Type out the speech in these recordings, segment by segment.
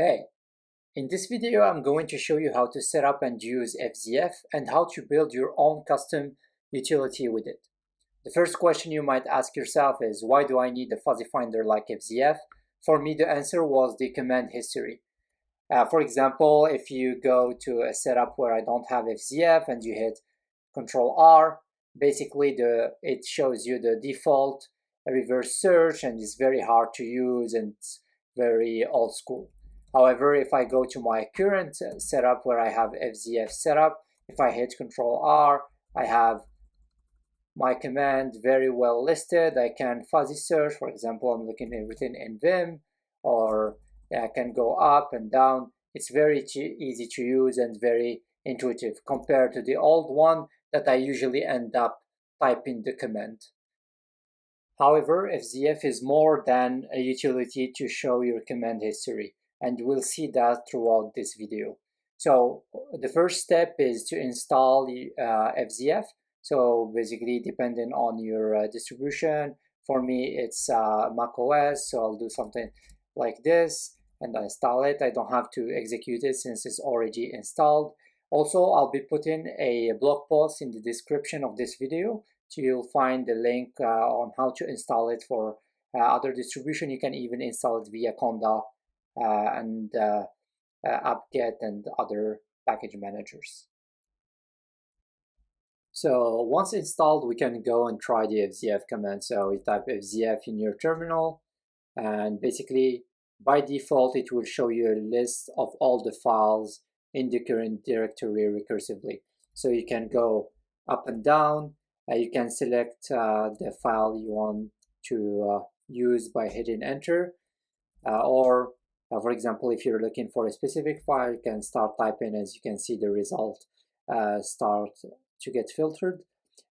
Hey, in this video I'm going to show you how to set up and use Fzf and how to build your own custom utility with it. The first question you might ask yourself is, why do I need a fuzzy finder like Fzf? For me, the answer was the command history. For example, if you go to a setup where I don't have Fzf and you hit Control R, basically it shows you the default reverse search, and it's very hard to use and it's very old school. However, if I go to my current setup where I have Fzf setup, if I hit Control R, I have my command very well listed. I can fuzzy search. For example, I'm looking at everything in Vim, or I can go up and down. It's very easy to use and very intuitive compared to the old one that I usually end up typing the command. However, Fzf is more than a utility to show your command history, and we'll see that throughout this video. So the first step is to install Fzf. So basically, depending on your distribution, for me it's Mac OS, so I'll do something like this and install it. I don't have to execute it since it's already installed. Also, I'll be putting a blog post in the description of this video, so you'll find the link on how to install it for other distribution. You can even install it via Conda and apt-get and other package managers. So once installed, we can go and try the Fzf command. So you type Fzf in your terminal, and basically by default it will show you a list of all the files in the current directory recursively. So you can go up and down. You can select the file you want to use by hitting enter, or for example, if you're looking for a specific file, you can start typing. As you can see, the result start to get filtered.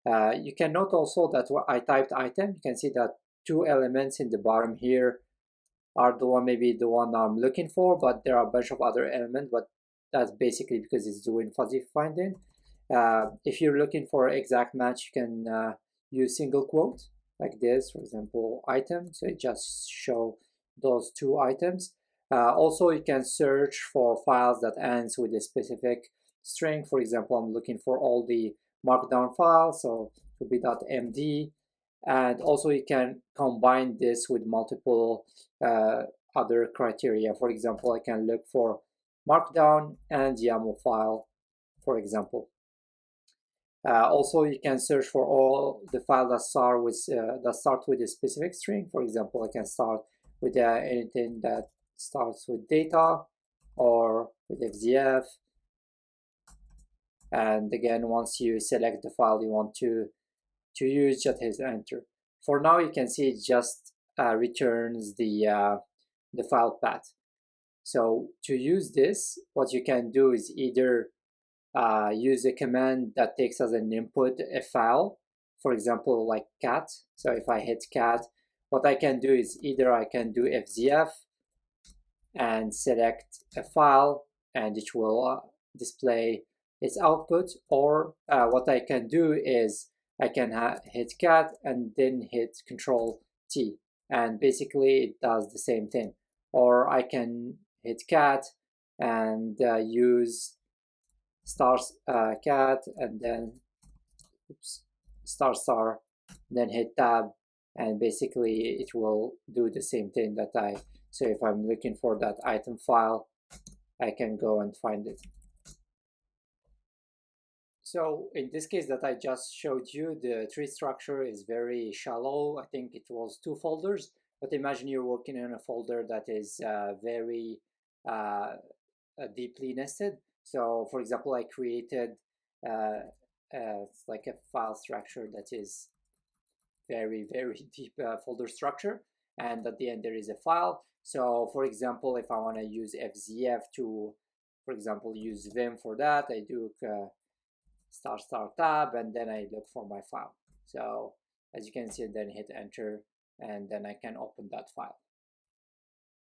You can note also that I typed item. You can see that two elements in the bottom here are maybe the one I'm looking for, but there are a bunch of other elements, but that's basically because it's doing fuzzy finding. If you're looking for exact match, you can use single quote like this, for example, item. So it just show those two items. Also, you can search for files that ends with a specific string. For example, I'm looking for all the markdown files, so it will be .md. And also you can combine this with multiple other criteria. For example, I can look for markdown and YAML file, for example. Also, you can search for all the files that start with a specific string. For example, I can start with anything that starts with data or with Fzf. And again, once you select the file you want to use, just hit enter. For now, you can see it just returns the file path. So to use this, what you can do is either use a command that takes as an input a file, for example, like cat. So if I hit cat, what I can do is either I can do Fzf and select a file, and it will display its output, or what I can do is I can hit cat and then hit Control T, and basically it does the same thing. Or I can hit cat and use cat and then star, then hit tab, and basically it will do the same thing that so if I'm looking for that item file, I can go and find it. So in this case that I just showed you, the tree structure is very shallow. I think it was 2 folders, but imagine you're working in a folder that is very deeply nested. So for example, I created like a file structure that is very deep folder structure, and at the end there is a file. So for example, if I want to use Fzf to, for example, use Vim for that, I do star tab, and then I look for my file. So as you can see, then hit enter, and then I can open that file.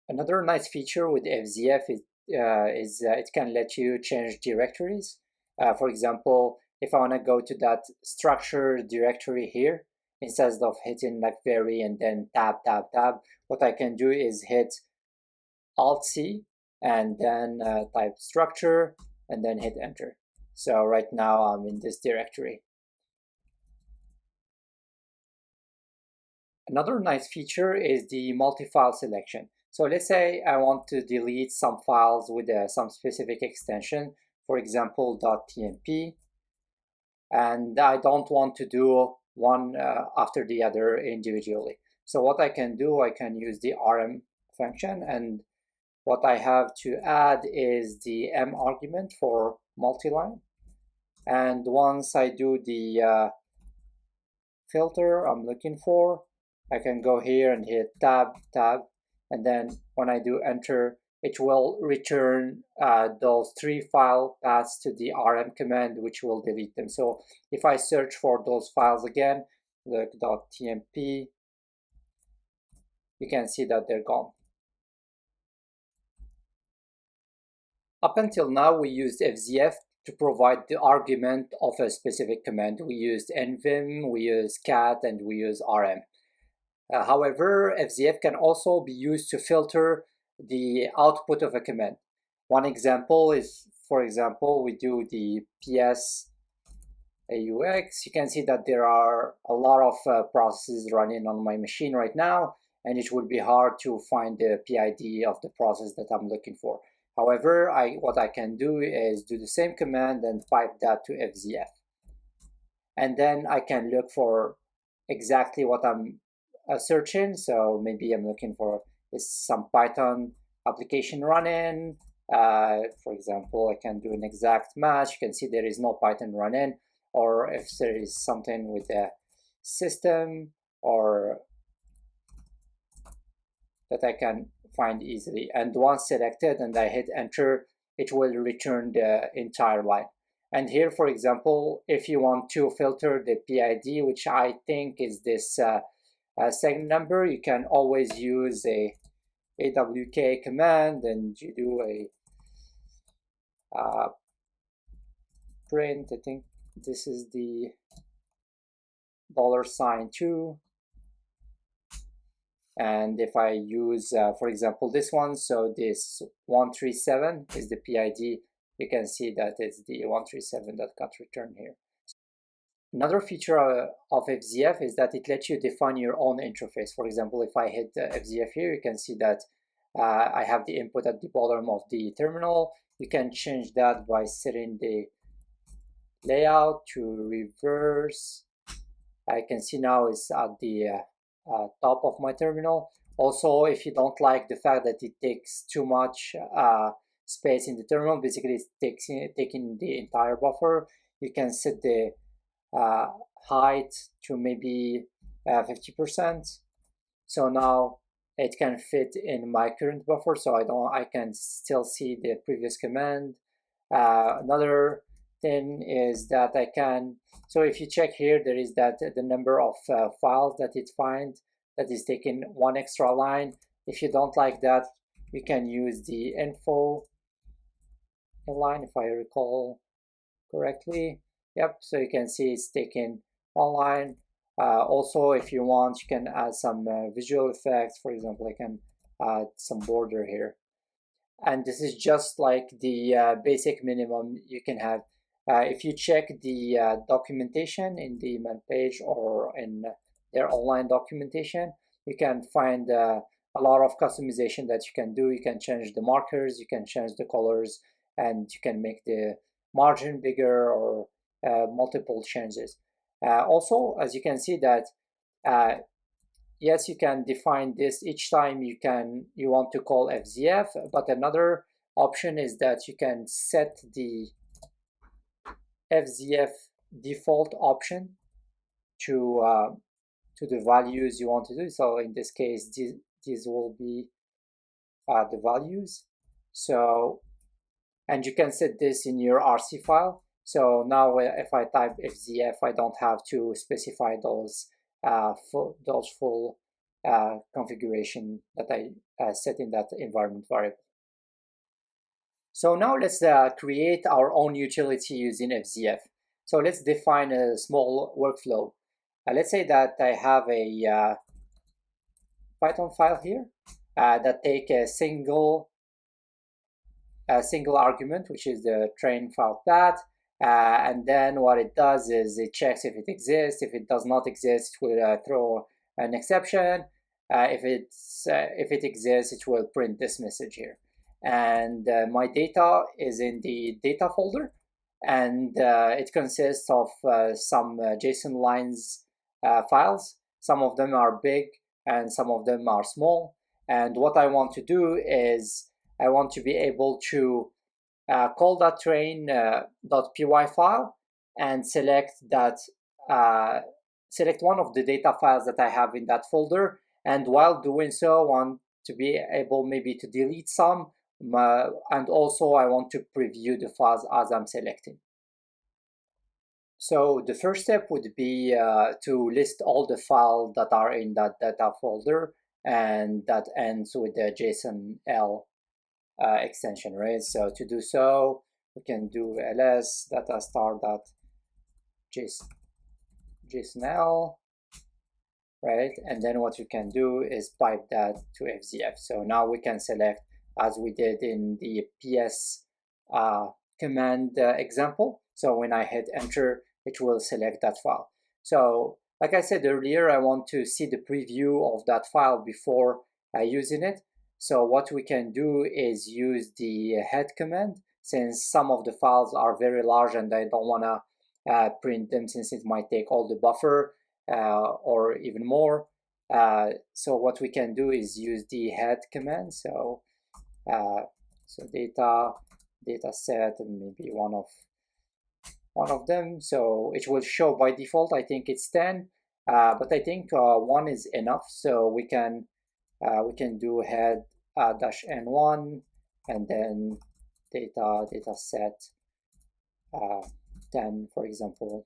Another nice feature with Fzf is it can let you change directories. For example, if I want to go to that structure directory here, instead of hitting like vary and then tab, what I can do is hit Alt-C, and then type structure, and then hit enter. So right now I'm in this directory. Another nice feature is the multi-file selection. So let's say I want to delete some files with some specific extension, for example, .tmp, and I don't want to do one after the other individually. So what I can do, I can use the rm function, and what I have to add is the m argument for multi-line. And once I do the filter I'm looking for, I can go here and hit tab, and then when I do enter, it will return those 3 file paths to the rm command, which will delete them. So if I search for those files again, like .tmp, you can see that they're gone. Up until now, we used Fzf to provide the argument of a specific command. We used nvim, we used cat, and we use rm. However, Fzf can also be used to filter the output of a command. One example is, for example, we do the ps aux. You can see that there are a lot of processes running on my machine right now, and it would be hard to find the PID of the process that I'm looking for. However, what I can do is do the same command and pipe that to Fzf. And then I can look for exactly what I'm searching. So maybe I'm looking for some Python application running. For example, I can do an exact match. You can see there is no Python running. Or if there is something with the system or that I can find easily. And once selected and I hit enter, it will return the entire line. And here, for example, if you want to filter the PID, which I think is this segment number, you can always use a awk command, and you do a print. I think this is the $2. And if I use, for example, this one, so this 137 is the PID, you can see that it's the 137 that got returned here. Another feature of Fzf is that it lets you define your own interface. For example, if I hit Fzf here, you can see that I have the input at the bottom of the terminal. You can change that by setting the layout to reverse. I can see now it's at the top of my terminal. Also, if you don't like the fact that it takes too much space in the terminal, basically it's taking the entire buffer, you can set the height to maybe 50%. So now it can fit in my current buffer, so I can still see the previous command. Another thing is that I can, so if you check here, there is that the number of files that it finds that is taking one extra line. If you don't like that, you can use the info line, if I recall correctly. Yep, so you can see it's taking one line. Also, if you want, you can add some visual effects. For example, I can add some border here. And this is just like the basic minimum you can have. If you check the documentation in the man page or in their online documentation, you can find a lot of customization that you can do. You can change the markers, you can change the colors, and you can make the margin bigger or multiple changes. Also, as you can see that yes, you can define this each time you want to call Fzf, but another option is that you can set the Fzf default option to the values you want to do. So in this case, these will be the values. So, and you can set this in your RC file. So now if I type Fzf, I don't have to specify those full configuration that I set in that environment variable. So now let's create our own utility using Fzf. So let's define a small workflow. Let's say that I have a Python file here that take a single a single argument, which is the train file path. And then what it does is it checks if it exists. If it does not exist, it will throw an exception. If it exists, it will print this message here. And my data is in the data folder, and it consists of some JSON lines files. Some of them are big and some of them are small. And what I want to do is I want to be able to call that train.py file and select one of the data files that I have in that folder. And while doing so, I want to be able maybe to delete some, and also I want to preview the files as I'm selecting. So the first step would be to list all the files that are in that data folder, and that ends with the JSON-L extension, right? So to do so, we can do ls data star.jsonl, right? And then what you can do is pipe that to Fzf. So now we can select, as we did in the ps command example. So when I hit enter, it will select that file. So like I said earlier, I want to see the preview of that file before using it. So what we can do is use the head command, since some of the files are very large and I don't want to print them, since it might take all the buffer or even more. So what we can do is use the head command. So data set, and maybe one of them. So it will show by default, I think it's 10, but I think 1 is enough. So we can do head -n1 and then data set 10, for example.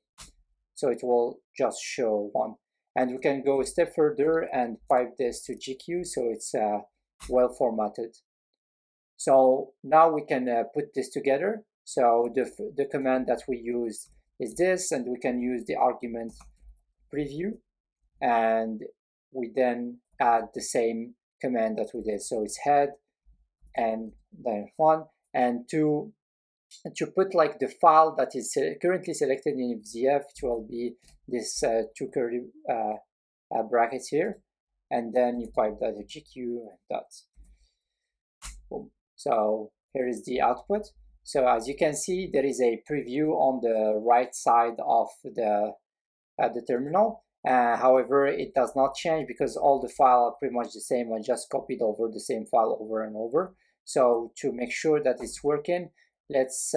So it will just show 1. And we can go a step further and pipe this to GQ, so it's well formatted. So now we can put this together. So the command that we use is this, and we can use the argument preview, and we then add the same command that we did. So it's head and then 1, and to put like the file that is currently selected in Fzf, it will be this 2 curly brackets here, and then you pipe that to GQ and dots. Boom. So here is the output. So as you can see, there is a preview on the right side of the terminal. However, it does not change because all the files are pretty much the same. I just copied over the same file over and over. So to make sure that it's working, let's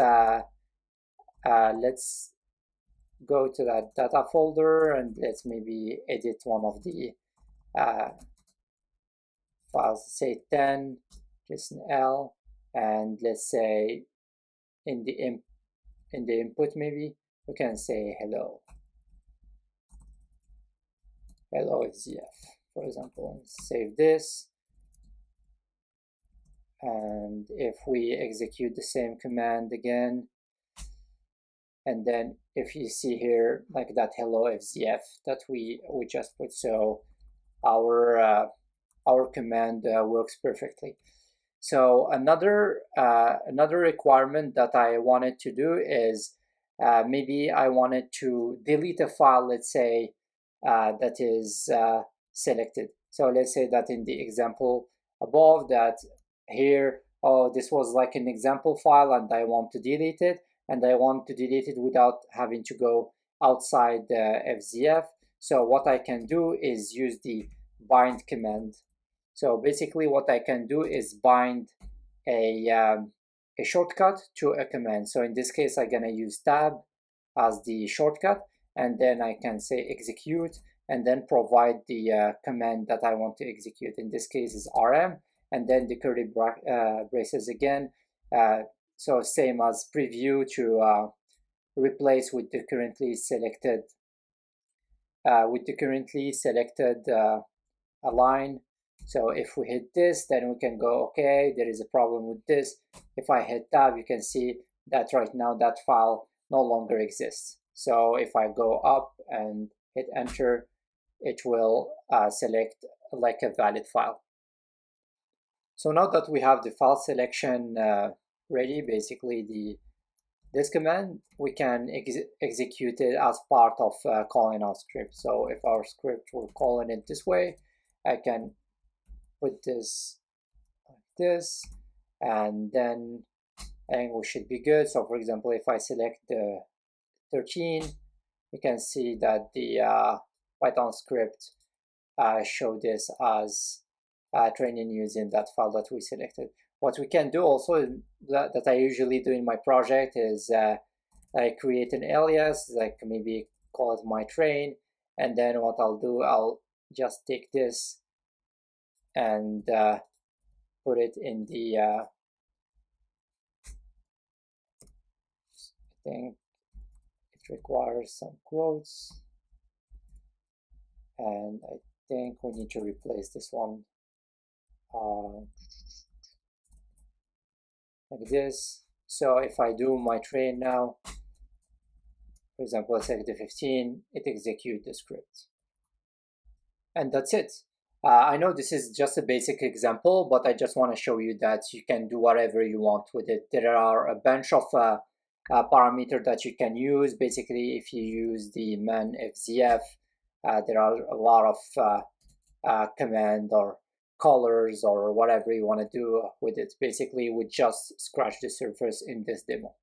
go to that data folder and let's maybe edit one of the files. Say 10 JSON-L, and let's say in the input maybe we can say hello Fzf, for example. Save this, and if we execute the same command again, and then if you see here like that hello Fzf that we just put, so our command works perfectly. So another requirement that I wanted to do is maybe I wanted to delete a file, let's say that is selected. So let's say that in the example above, that here, oh, this was like an example file and I want to delete it, and I want to delete it without having to go outside Fzf. So what I can do is use the bind command. So basically what I can do is bind a shortcut to a command. So in this case, I'm gonna use tab as the shortcut, and then I can say execute, and then provide the command that I want to execute. In this case is rm, and then the curly braces again. So same as preview to replace with the currently selected line. So if we hit this, then we can go, okay, there is a problem with this. If I hit tab, you can see that right now that file no longer exists. So if I go up and hit enter, it will select like a valid file. So now that we have the file selection ready, basically this command, we can execute it as part of calling our script. So if our script, we're calling it this way, I can put this like this, and then I think we should be good. So for example, if I select the 13, you can see that the Python script show this as training using that file that we selected. What we can do also that I usually do in my project is I create an alias, like maybe call it my train, and then what I'll do, I'll just take this and put it in the I think it requires some quotes, and I think we need to replace this one like this. So if I do my train now, for example, I select the 15, it executes the script. And that's it. I know this is just a basic example, but I just want to show you that you can do whatever you want with it. There are a bunch of parameters that you can use. Basically, if you use the man Fzf, there are a lot of command or colors or whatever you want to do with it. Basically, we just scratch the surface in this demo.